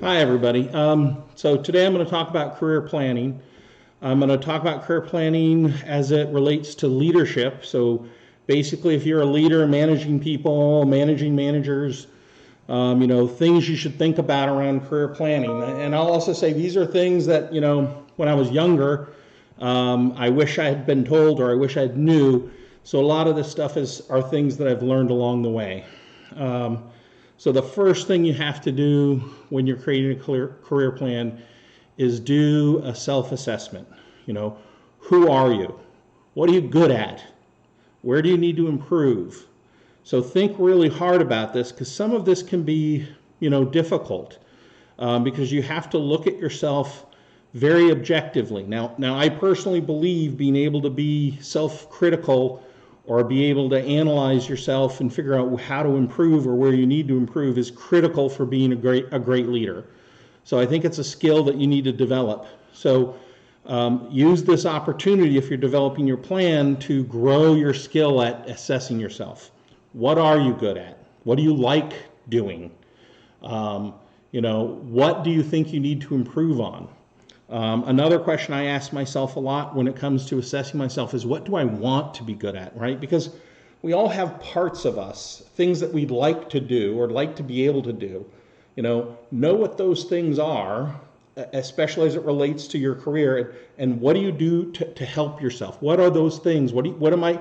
Hi, everybody. So today I'm going to talk about career planning. I'm going to talk about career planning as it relates to leadership. So basically, if you're a leader, managing people, managing managers, things you should think about around career planning. And I'll also say these are things that, when I was younger, I wish I had been told or I wish I knew. So a lot of this stuff are things that I've learned along the way. Um, so the first thing you have to do when you're creating a career plan is do a self-assessment. You know, who are you? What are you good at? Where do you need to improve? So think really hard about this because some of this can be, difficult because you have to look at yourself very objectively. Now, I personally believe being able to be self-critical or be able to analyze yourself and figure out how to improve or where you need to improve is critical for being a great leader. So I think it's a skill that you need to develop. So use this opportunity if you're developing your plan to grow your skill at assessing yourself. What are you good at? What do you like doing? What do you think you need to improve on? Another question I ask myself a lot when it comes to assessing myself is what do I want to be good at, right? Because we all have parts of us, things that we'd like to do or like to be able to do. Know what those things are, especially as it relates to your career, and what do you do to help yourself? What are those things? What am I,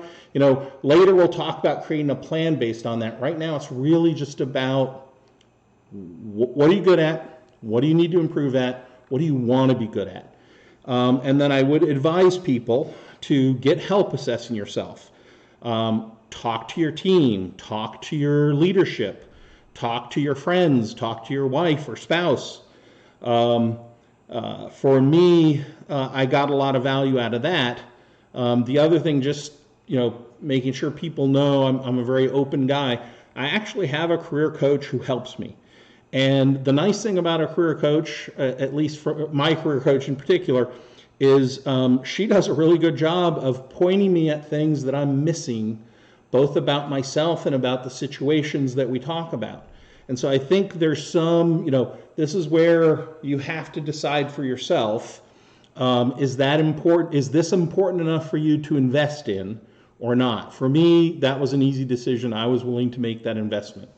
later we'll talk about creating a plan based on that. Right now it's really just about what are you good at? What do you need to improve at? What do you want to be good at? And then I would advise people to get help assessing yourself. Talk to your team, talk to your leadership, talk to your friends, talk to your wife or spouse. For me, I got a lot of value out of that. The other thing, just making sure people know I'm a very open guy. I actually have a career coach who helps me. And the nice thing about a career coach, at least for my career coach in particular, is she does a really good job of pointing me at things that I'm missing, both about myself and about the situations that we talk about. And so I think there's this is where you have to decide for yourself, is this important enough for you to invest in or not? For me, that was an easy decision. I was willing to make that investment.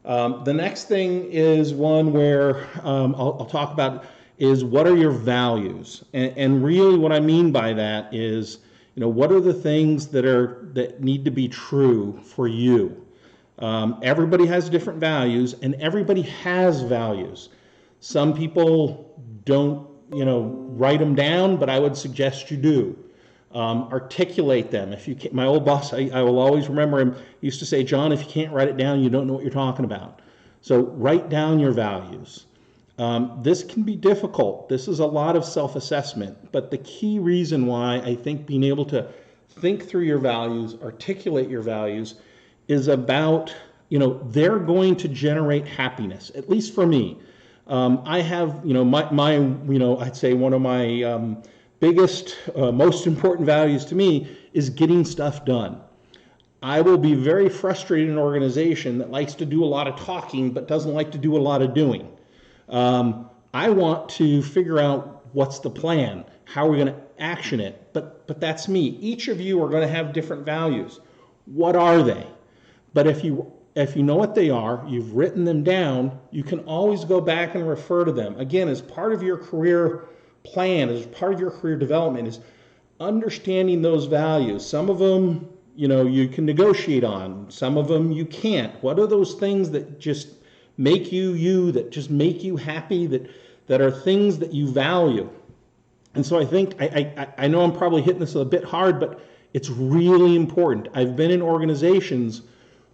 The next thing is one where I'll talk about is what are your values? And really what I mean by that is, what are the things that need to be true for you? Everybody has different values and everybody has values. Some people don't, write them down, but I would suggest you do. Articulate them. If you can, my old boss, I will always remember him, used to say, John, if you can't write it down, you don't know what you're talking about. So write down your values. This can be difficult. This is a lot of self-assessment, but the key reason why I think being able to think through your values, articulate your values, is about, they're going to generate happiness, at least for me. I have, I'd say one of my biggest, most important values to me is getting stuff done. I will be very frustrated in an organization that likes to do a lot of talking but doesn't like to do a lot of doing. I want to figure out what's the plan, how are we going to action it, but that's me. Each of you are going to have different values. What are they? But if you know what they are, you've written them down, you can always go back and refer to them. Again, as part of your career plan, as part of your career development, is understanding those values. Some of them, you can negotiate on. Some of them you can't. What are those things that just make you, that just make you happy, that are things that you value? And so I think, I know I'm probably hitting this a bit hard, but it's really important. I've been in organizations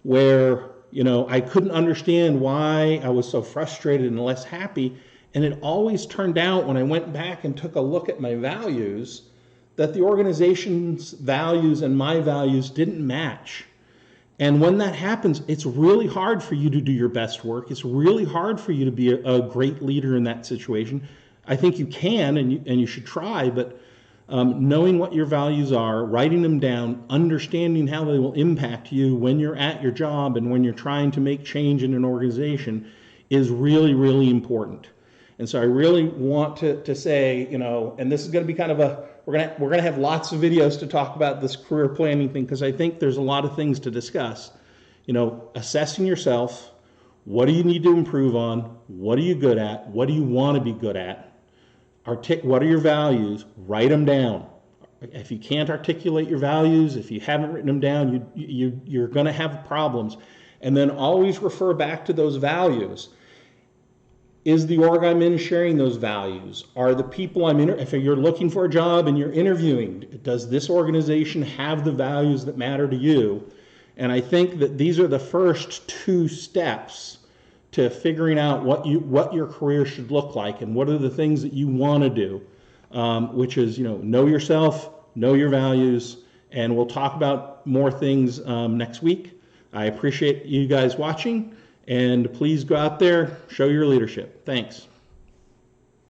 where, I couldn't understand why I was so frustrated and less happy. And it always turned out when I went back and took a look at my values that the organization's values and my values didn't match. And when that happens, it's really hard for you to do your best work. It's really hard for you to be a great leader in that situation. I think you can and you should try, but knowing what your values are, writing them down, understanding how they will impact you when you're at your job and when you're trying to make change in an organization is really, really important. And so I really want to say, and this is going to be kind of we're going to have lots of videos to talk about this career planning thing, because I think there's a lot of things to discuss. Assessing yourself, what do you need to improve on? What are you good at? What do you want to be good at? What are your values? Write them down. If you can't articulate your values, if you haven't written them down, you're going to have problems. And then always refer back to those values. Is the org I'm in sharing those values? Are the people I'm in, if you're looking for a job and you're interviewing, does this organization have the values that matter to you? And I think that these are the first 2 steps to figuring out what your career should look like and what are the things that you want to do, which is, know yourself, know your values, and we'll talk about more things next week. I appreciate you guys watching, and please go out there, show your leadership. Thanks.